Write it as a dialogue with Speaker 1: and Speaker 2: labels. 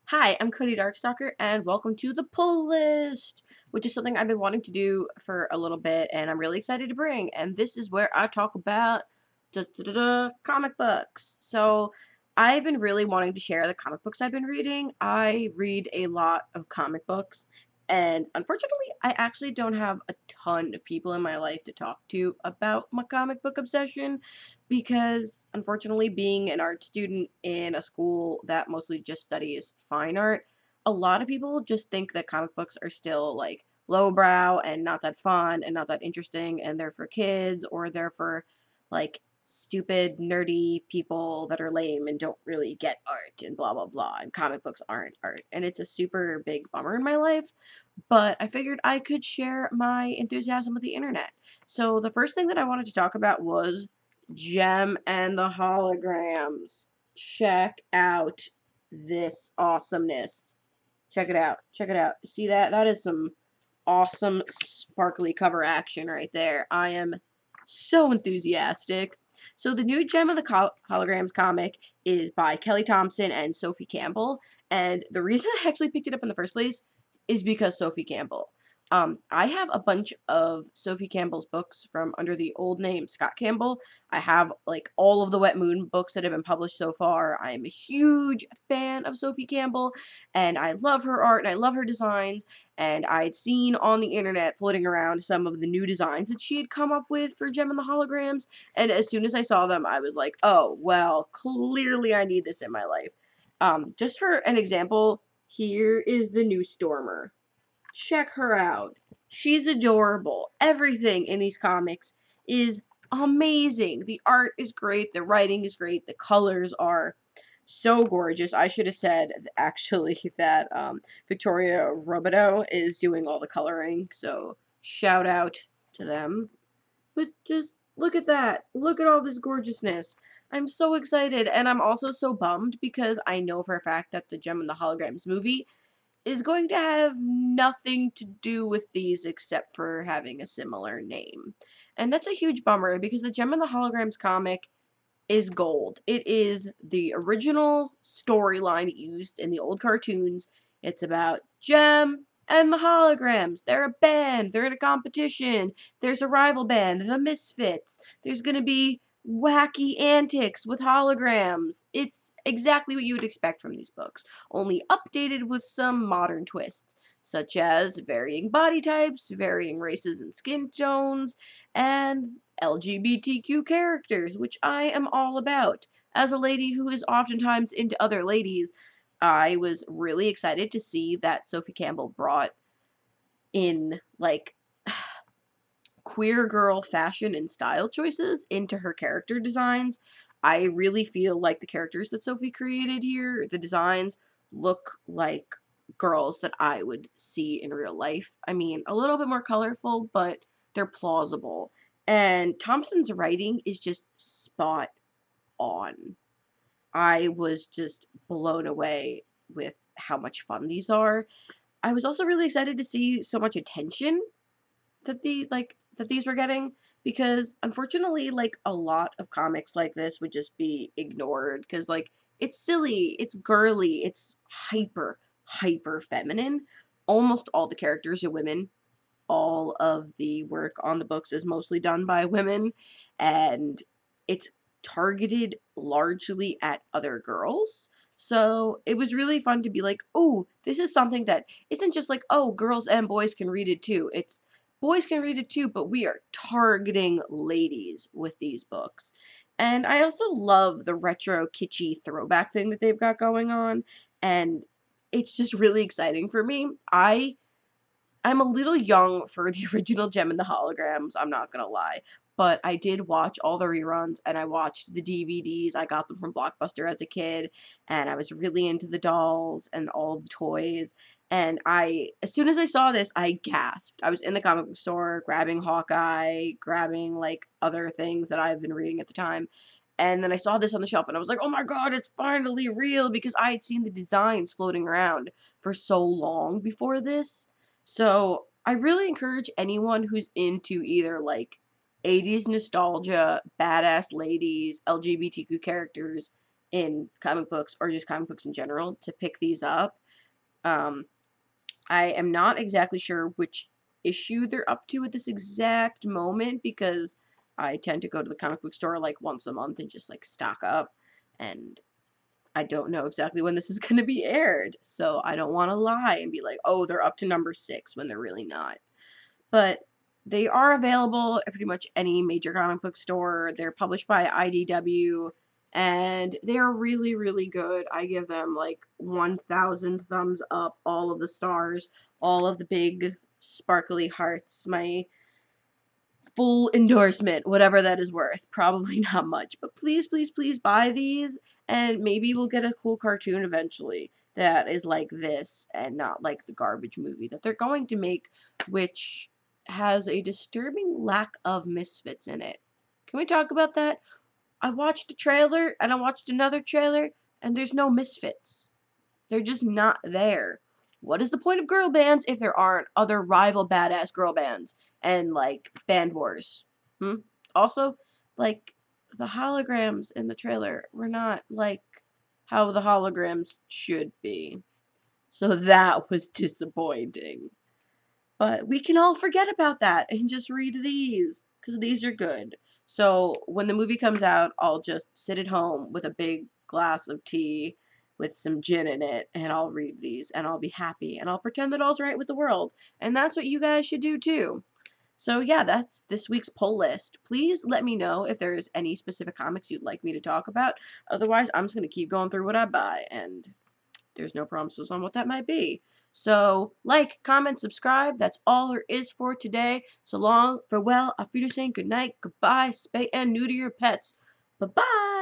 Speaker 1: Hi, I'm Cody Darkstalker, and welcome to the pull list, which is something I've been wanting to do for a little bit, and I'm really excited to bring. And this is where I talk about comic books. So, I've been really wanting to share the comic books I've been reading. I read a lot of comic books, and unfortunately, I actually don't have a ton of people in my life to talk to about my comic book obsession because unfortunately being an art student in a school that mostly just studies fine art, a lot of people just think that comic books are still like lowbrow and not that fun and not that interesting and they're for kids or they're for like stupid nerdy people that are lame and don't really get art and blah blah blah, and comic books aren't art, and it's a super big bummer in my life. But I figured I could share my enthusiasm with the internet. So the first thing that I wanted to talk about was Gem and the Holograms. Check out this awesomeness. Check it out. Check it out. See that? That is some awesome sparkly cover action right there. I am so enthusiastic. So the new Gem of the Holograms comic is by Kelly Thompson and Sophie Campbell, and the reason I actually picked it up in the first place is because Sophie Campbell. I have a bunch of Sophie Campbell's books from under the old name Scott Campbell. I have like all of the Wet Moon books that have been published so far. I'm a huge fan of Sophie Campbell, and I love her art and I love her designs. And I'd seen on the internet floating around some of the new designs that she had come up with for Gem and the Holograms. And as soon as I saw them, I was like, oh, well, clearly I need this in my life. Just for an example, here is the new Stormer. Check her out. She's adorable. Everything in these comics is amazing. The art is great, the writing is great, the colors are so gorgeous. I should have said actually that Victoria Robideau is doing all the coloring, so shout out to them. But just look at that. Look at all this gorgeousness. I'm so excited, and I'm also so bummed because I know for a fact that the Gem and the Holograms movie is going to have nothing to do with these except for having a similar name. And that's a huge bummer because the Gem and the Holograms comic is gold. It is the original storyline used in the old cartoons. It's about Gem and the Holograms. They're a band. They're in a competition. There's a rival band, the Misfits. There's going to be wacky antics with holograms. It's exactly what you would expect from these books, only updated with some modern twists, such as varying body types, varying races and skin tones, and LGBTQ characters, which I am all about. As a lady who is oftentimes into other ladies, I was really excited to see that Sophie Campbell brought in, like, queer girl fashion and style choices into her character designs. I really feel like the characters that Sophie created here, the designs, look like girls that I would see in real life. I mean, a little bit more colorful, but they're plausible. And Thompson's writing is just spot on. I was just blown away with how much fun these are. I was also really excited to see so much attention that these were getting, because unfortunately like a lot of comics like this would just be ignored because like it's silly, it's girly, it's hyper feminine. Almost all the characters are women. All of the work on the books is mostly done by women, and it's targeted largely at other girls. So it was really fun to be like, oh, this is something that isn't just like, oh, girls and boys can read it too. It's boys can read it too, but we are targeting ladies with these books. And I also love the retro kitschy throwback thing that they've got going on, and it's just really exciting for me. I'm a little young for the original Gem and the Holograms, I'm not gonna lie. But I did watch all the reruns and I watched the DVDs. I got them from Blockbuster as a kid, and I was really into the dolls and all the toys. And as soon as I saw this, I gasped. I was in the comic book store grabbing Hawkeye, grabbing like other things that I've been reading at the time. And then I saw this on the shelf and I was like, oh my god, it's finally real, because I had seen the designs floating around for so long before this. So I really encourage anyone who's into either like 80s nostalgia, badass ladies, LGBTQ characters, in comic books or just comic books in general to pick these up. Um, I am not exactly sure which issue they're up to at this exact moment because I tend to go to the comic book store like once a month and just like stock up, and I don't know exactly when this is going to be aired, so I don't want to lie and be like, oh, they're up to number 6 when they're really not. But they are available at pretty much any major comic book store. They're published by IDW, and they're really, really good. I give them like 1,000 thumbs up, all of the stars, all of the big sparkly hearts. My full endorsement, whatever that is worth. Probably not much, but please, please, please buy these, and maybe we'll get a cool cartoon eventually that is like this and not like the garbage movie that they're going to make, which has a disturbing lack of misfits in it. Can we talk about that? I watched a trailer and I watched another trailer, and there's no misfits. They're just not there. What is the point of girl bands if there aren't other rival badass girl bands and like band wars? Hmm? Also, like the holograms in the trailer were not like how the holograms should be. So that was disappointing. But we can all forget about that and just read these because these are good. So when the movie comes out, I'll just sit at home with a big glass of tea with some gin in it, and I'll read these and I'll be happy and I'll pretend that all's right with the world. And that's what you guys should do too. So yeah, that's this week's poll list. Please let me know if there's any specific comics you'd like me to talk about. Otherwise, I'm just going to keep going through what I buy, and there's no promises on what that might be. So, like, comment, subscribe. That's all there is for today. So long, farewell, auf Wiedersehen, good night, goodbye, spay and neuter your pets. Bye-bye!